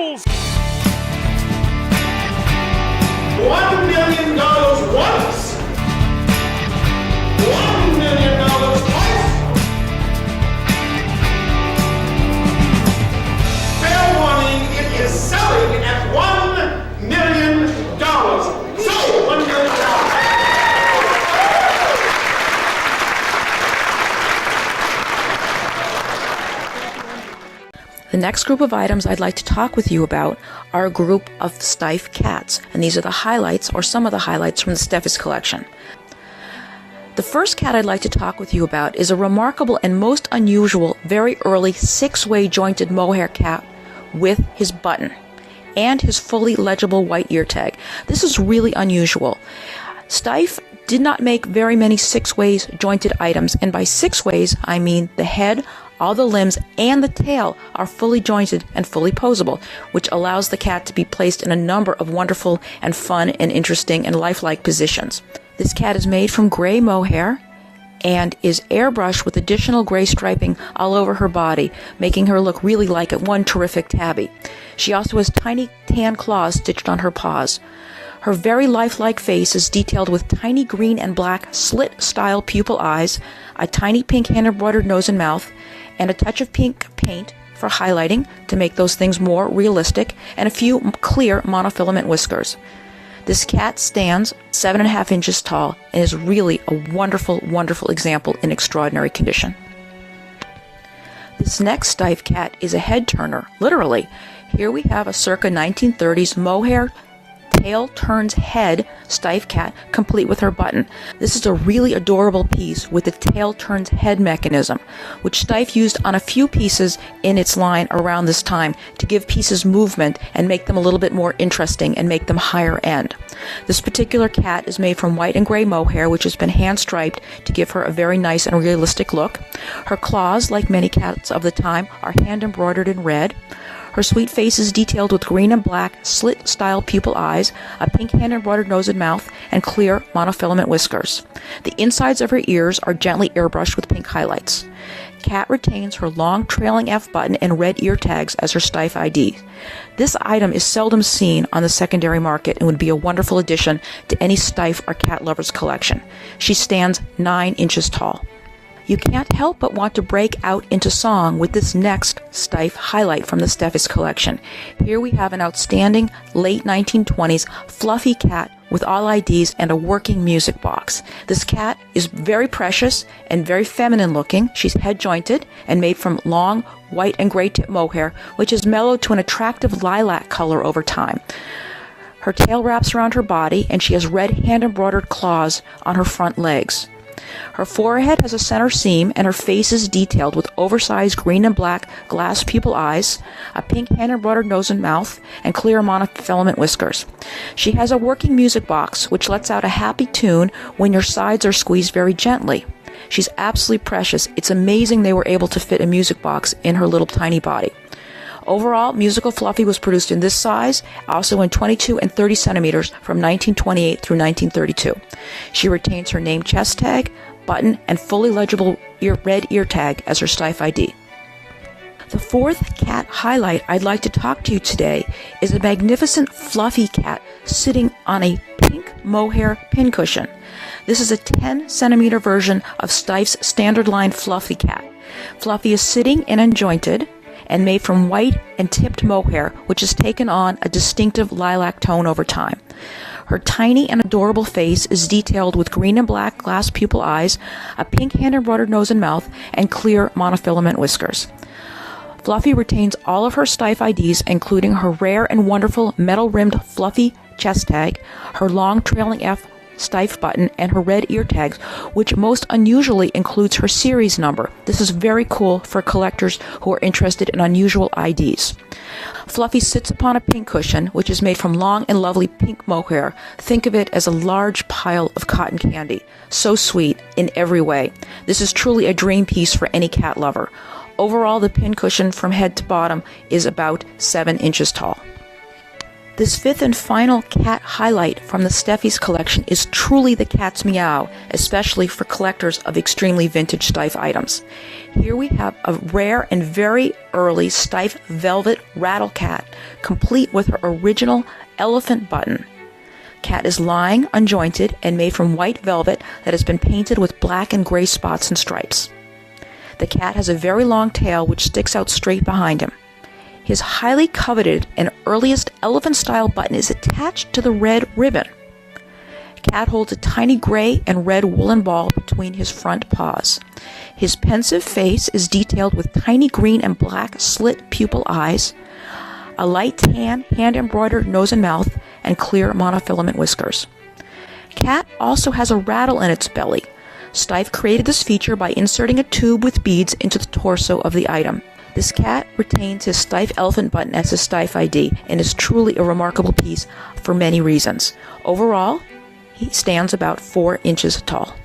Rattles! $1 million once, $1 million twice. Fair warning, it is selling at $1 million. So, $1 million. The next group of items I'd like to talk with you about are a group of Steiff cats, and these are the highlights, or some of the highlights, from the Steffes collection. The first cat I'd like to talk with you about is a remarkable and most unusual, very early 6-way jointed mohair cat with his button and his fully legible white ear tag. This is really unusual. Steiff did not make very many 6-ways jointed items, and by 6 ways I mean the head, all the limbs, and the tail are fully jointed and fully posable, which allows the cat to be placed in a number of wonderful and fun and interesting and lifelike positions. This cat is made from gray mohair and is airbrushed with additional gray striping all over her body, making her look really like one terrific tabby. She also has tiny tan claws stitched on her paws. Her very lifelike face is detailed with tiny green and black slit-style pupil eyes, a tiny pink hand-embroidered nose and mouth, and a touch of pink paint for highlighting to make those things more realistic, and a few clear monofilament whiskers. This cat stands 7.5 inches tall and is really a wonderful, wonderful example in extraordinary condition. This next Steiff cat is a head turner, literally. Here we have a circa 1930s mohair tail turns head Steiff cat, complete with her button. This is a really adorable piece with the tail turns head mechanism, which Steiff used on a few pieces in its line around this time to give pieces movement and make them a little bit more interesting and make them higher end. This particular cat is made from white and gray mohair, which has been hand striped to give her a very nice and realistic look. Her claws, like many cats of the time, are hand embroidered in red. Her sweet face is detailed with green and black slit-style pupil eyes, a pink hand-embroidered nose and mouth, and clear monofilament whiskers. The insides of her ears are gently airbrushed with pink highlights. Cat retains her long trailing F button and red ear tags as her Steiff ID. This item is seldom seen on the secondary market and would be a wonderful addition to any Steiff or cat lover's collection. She stands 9 inches tall. You can't help but want to break out into song with this next Steiff highlight from the Steffes collection. Here we have an outstanding late 1920s fluffy cat with all IDs and a working music box. This cat is very precious and very feminine looking. She's head jointed and made from long white and gray tip mohair, which is mellowed to an attractive lilac color over time. Her tail wraps around her body, and she has red hand-embroidered claws on her front legs. Her forehead has a center seam, and her face is detailed with oversized green and black glass pupil eyes, a pink hand-embroidered nose and mouth, and clear monofilament whiskers. She has a working music box, which lets out a happy tune when your sides are squeezed very gently. She's absolutely precious. It's amazing they were able to fit a music box in her little tiny body. Overall, Musical Fluffy was produced in this size, also in 22 and 30 centimeters from 1928 through 1932. She retains her name chest tag, button, and fully legible red ear tag as her Steiff ID. The fourth cat highlight I'd like to talk to you today is a magnificent fluffy cat sitting on a pink mohair pincushion. This is a 10 centimeter version of Steiff's standard line Fluffy cat. Fluffy is sitting and unjointed and made from white and tipped mohair, which has taken on a distinctive lilac tone over time. Her tiny and adorable face is detailed with green and black glass pupil eyes, a pink hand-embroidered nose and mouth, and clear monofilament whiskers. Fluffy retains all of her Steiff IDs, including her rare and wonderful metal-rimmed fluffy chest tag, her long trailing F Steiff button, and her red ear tags, which most unusually includes her series number. This is very cool for collectors who are interested in unusual IDs. Fluffy sits upon a pink cushion, which is made from long and lovely pink mohair. Think of it as a large pile of cotton candy. So sweet in every way. This is truly a dream piece for any cat lover. Overall, the pin cushion from head to bottom is about 7 inches tall. This fifth and final cat highlight from the Steffi's collection is truly the cat's meow, especially for collectors of extremely vintage Steiff items. Here we have a rare and very early Steiff velvet Rattle cat, complete with her original elephant button. Cat is lying, unjointed, and made from white velvet that has been painted with black and gray spots and stripes. The cat has a very long tail which sticks out straight behind him. His highly coveted and earliest elephant-style button is attached to the red ribbon. Cat holds a tiny gray and red woolen ball between his front paws. His pensive face is detailed with tiny green and black slit pupil eyes, a light tan hand-embroidered nose and mouth, and clear monofilament whiskers. Cat also has a rattle in its belly. Steiff created this feature by inserting a tube with beads into the torso of the item. This cat retains his Steiff elephant button as his Steiff ID and is truly a remarkable piece for many reasons. Overall, he stands about 4 inches tall.